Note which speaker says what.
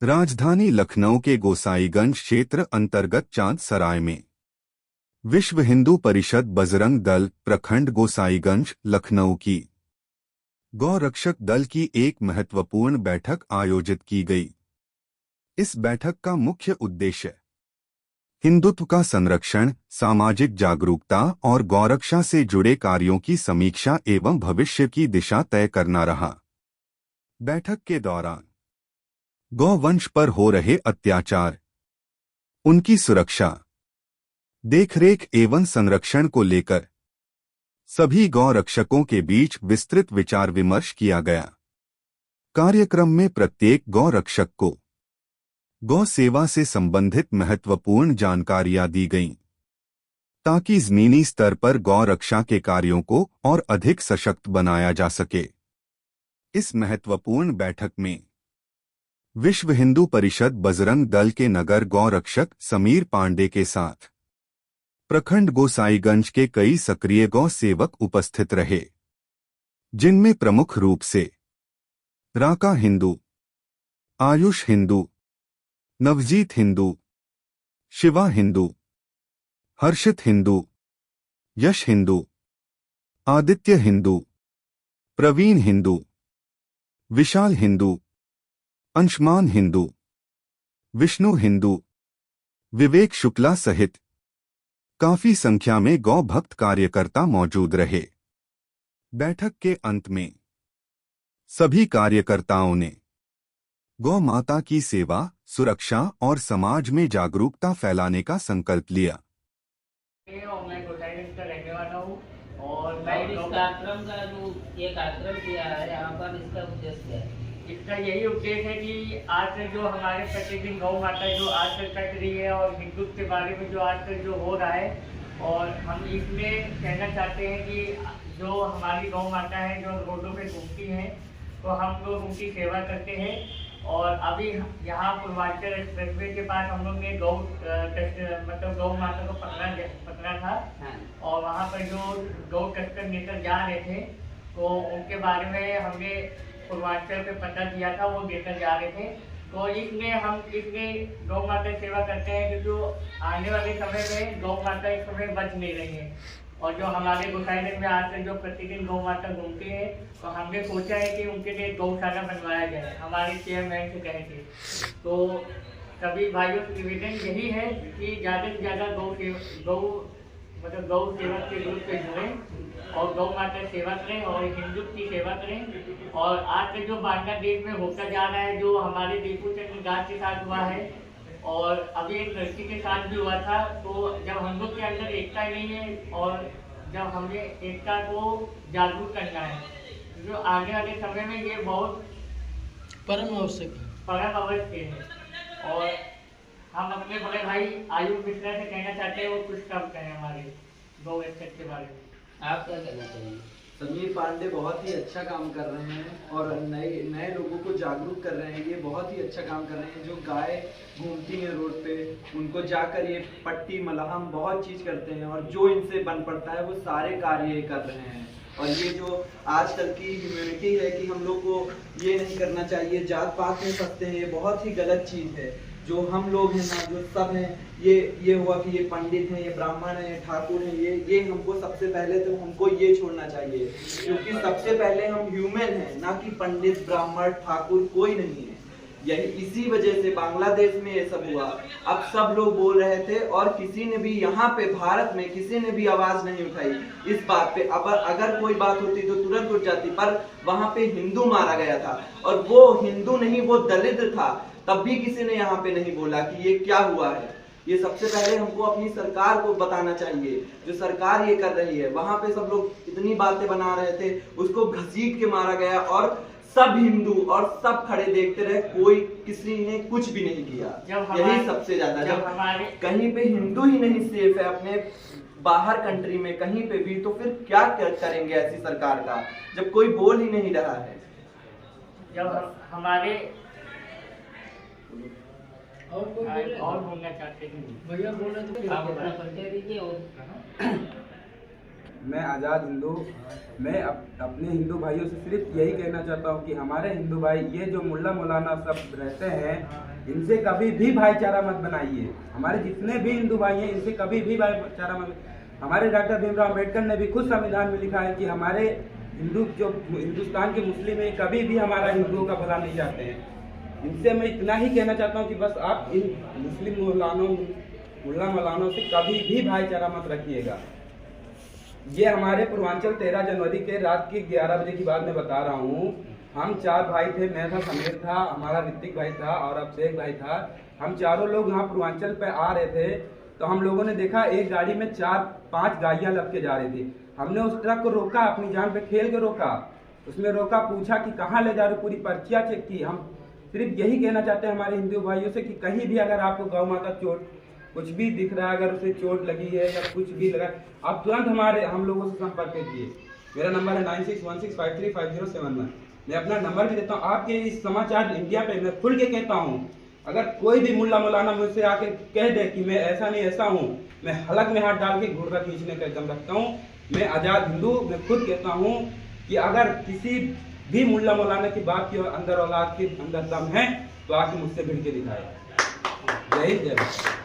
Speaker 1: राजधानी लखनऊ के गोसाईगंज क्षेत्र अंतर्गत चांद सराय में विश्व हिंदू परिषद बजरंग दल प्रखंड गोसाईगंज लखनऊ की गौ रक्षक दल की एक महत्वपूर्ण बैठक आयोजित की गई। इस बैठक का मुख्य उद्देश्य हिंदुत्व का संरक्षण, सामाजिक जागरूकता और गौरक्षा से जुड़े कार्यों की समीक्षा एवं भविष्य की दिशा तय करना रहा। बैठक के दौरान गौवंश पर हो रहे अत्याचार, उनकी सुरक्षा, देखरेख एवं संरक्षण को लेकर सभी गौ रक्षकों के बीच विस्तृत विचार विमर्श किया गया। कार्यक्रम में प्रत्येक गौ रक्षक को गौ सेवा से संबंधित महत्वपूर्ण जानकारियां दी गईं, ताकि जमीनी स्तर पर गौ रक्षा के कार्यों को और अधिक सशक्त बनाया जा सके। इस महत्वपूर्ण बैठक में विश्व हिंदू परिषद बजरंग दल के नगर गौ रक्षक समीर पांडे के साथ प्रखंड गोसाईगंज के कई सक्रिय गौ सेवक उपस्थित रहे, जिनमें प्रमुख रूप से राका हिंदू, आयुष हिंदू, नवजीत हिंदू, शिवा हिंदू, हर्षित हिंदू, यश हिंदू, आदित्य हिंदू, प्रवीण हिंदू, विशाल हिंदू, अंशमान हिंदू, विष्णु हिंदू, विवेक शुक्ला सहित काफी संख्या में गौ भक्त कार्यकर्ता मौजूद रहे। बैठक के अंत में सभी कार्यकर्ताओं ने गौ माता की सेवा, सुरक्षा और समाज में जागरूकता फैलाने का संकल्प लिया।
Speaker 2: और मैं गोसाईगंज का रहने वाला हूँ और
Speaker 3: मैं इस कार्यक्रम का जो ये कार्यक्रम किया है यहाँ पर, इसका उद्देश्य है,
Speaker 2: इसका यही उद्देश्य है कि आज से जो हमारे प्रतिदिन गौ माता जो आजकल कट रही है और हिंदुत्व के बारे में जो आजकल जो हो रहा है, और हम इसमें कहना चाहते हैं कि जो हमारी गौ माता है जो रोडों पे घूमती हैं, तो हम लोग उनकी सेवा करते हैं। और अभी यहाँ पूर्वांचल एक्सप्रेसवे के पास हम लोग ने गौ माता को पकड़ा था।
Speaker 3: हाँ।
Speaker 2: और वहाँ पर जो गौ तस्कर लेकर जा रहे थे, तो उनके बारे में हमने पूर्वांचल पे पता दिया था, वो लेकर जा रहे थे। तो इसमें गौ माता की सेवा करते हैं कि जो आने वाले समय में गौ माता इस समय बच नहीं रही है। और जो हमारे गोसाईगंज में आजकल जो प्रतिदिन गौ माता घूमती है, तो हमने सोचा है कि उनके लिए गौशाला बनवाया जाए, हमारे चेयरमैन से कहे थे। तो सभी भाइयों से निवेदन यही है कि ज़्यादा से ज़्यादा गौ सेवक के रूप में जुड़ें और गौ माता की सेवा करें और हिंदुत्व की सेवा करें। और आज तक जो बांग्लादेश में होता जा रहा है, जो हमारे दीपू चंद्र दास के साथ हुआ है और अभी एक लड़की के साथ भी हुआ था, तो जब हम लोग के अंदर एकता ही नहीं है और जब हमें एकता को जागरूक करना है, जो आने वाले समय में ये बहुत
Speaker 4: परम आवश्यक है। और हम अपने बड़े भाई आयुष मिश्रा से कहना चाहते हैं वो कुछ कम करें हमारे गौ रक्षक के बारे में।
Speaker 3: आप क्या कहना चाहिए?
Speaker 5: समीर पांडे बहुत ही अच्छा काम कर रहे हैं और नए लोगों को जागरूक कर रहे हैं। ये बहुत ही अच्छा काम कर रहे हैं। जो गाय घूमती हैं रोड पे, उनको जाकर ये पट्टी मलहम बहुत चीज़ करते हैं और जो इनसे बन पड़ता है वो सारे कार्य ये कर रहे हैं। और ये जो आजकल की ह्यूमैनिटी है कि हम लोग को ये नहीं करना चाहिए, जात पात में फंसते हैं, ये बहुत ही गलत चीज़ है। जो हम लोग हैं ना, जो सब हैं, ये हुआ कि ये पंडित हैं, ये ब्राह्मण हैं, ये ठाकुर हैं, ये हमको सबसे पहले तो हमको ये छोड़ना चाहिए, क्योंकि सबसे पहले हम ह्यूमन हैं, ना कि पंडित, ब्राह्मण, ठाकुर कोई नहीं है। यही इसी वजह से बांग्लादेश में ये सब हुआ। अब सब लोग बोल रहे थे और किसी ने भी यहाँ पे भारत में किसी ने भी आवाज नहीं उठाई इस बात पे। अब अगर कोई बात होती तो तुरंत उठ जाती, पर वहाँ पे हिंदू मारा गया था और वो हिंदू नहीं, वो दलित था, तब भी किसी ने यहाँ पे नहीं बोला कि ये क्या हुआ है। ये सबसे पहले हमको अपनी सरकार को बताना चाहिए, जो सरकार ये कर रही है। वहाँ पे सब लोग इतनी बातें बना रहे थे, उसको घसीट के मारा गया और सब हिंदू और सब खड़े देखते रहे, कोई किसी ने कुछ भी नहीं किया। यही सबसे ज्यादा, जब कहीं पे हिंदू ही नहीं सेफ है अपने बाहर कंट्री में कहीं पे भी, तो फिर क्या करेंगे ऐसी सरकार का, जब कोई बोल ही नहीं रहा है।
Speaker 2: जब हमारे और बोलना चाहते हैं
Speaker 4: भैया बोल रहे थे,
Speaker 3: आप अपना परिचय दीजिए। और
Speaker 6: मैं आज़ाद हिंदू, मैं अपने हिंदू भाइयों से सिर्फ यही कहना चाहता हूँ कि हमारे हिंदू भाई ये जो मुल्ला मौलाना सब रहते हैं, इनसे कभी भी भाईचारा मत बनाइए। हमारे जितने भी हिंदू भाई हैं इनसे कभी भी भाईचारा मत। हमारे डॉक्टर भीमराव अम्बेडकर ने भी खुद संविधान में लिखा है कि हमारे हिंदू जो हिंदुस्तान के मुस्लिम हैं कभी भी हमारा हिंदुओं का भला नहीं चाहते हैं। इनसे मैं इतना ही कहना चाहता हूँ कि बस आप इन मुस्लिम मुल्ला मौलानों से कभी भी भाईचारा मत रखिएगा। ये हमारे पूर्वांचल 13 जनवरी के रात के 11 बजे की बात मैं बता रहा हूँ। हम 4 भाई थे, मैं था, समीर था, हमारा ऋतिक भाई था और अभिषेक भाई था। हम चारों लोग यहाँ पूर्वांचल पे आ रहे थे तो हम लोगों ने देखा एक गाड़ी में 4-5 गाड़ियाँ लग के जा रही थी। हमने उस ट्रक को रोका, अपनी जान पे खेल के रोका, उसमें रोका, पूछा कि कहाँ ले जा रहे हो, पूरी पर्चियाँ चेक की। हम सिर्फ यही कहना चाहते हैं हमारे हिंदू भाइयों से कि कहीं भी अगर आपको गौ माता चोट कुछ भी दिख रहा है, अगर उसे चोट लगी है या कुछ भी लगा, आप तुरंत हम लोगों से संपर्क कीजिए। मेरा नंबर है 9616535071। मैं अपना नंबर भी देता हूँ। आपके इस समाचार इंडिया पे मैं खुल के कहता हूँ, अगर कोई भी मुल्ला मौलाना मुझसे आके कह दे कि मैं ऐसा नहीं ऐसा हूँ, मैं हलक में हाथ डाल के घूरका खींचने का एकदम रखता हूँ। मैं आज़ाद हिंदू, मैं खुद कहता हूँ कि अगर किसी भी मुल्ला मौलाना की बात की अंदर औलाद के अंदर दम है तो आके मुझसे भिड़ के दिखाए। जय हिंद, जय भारत।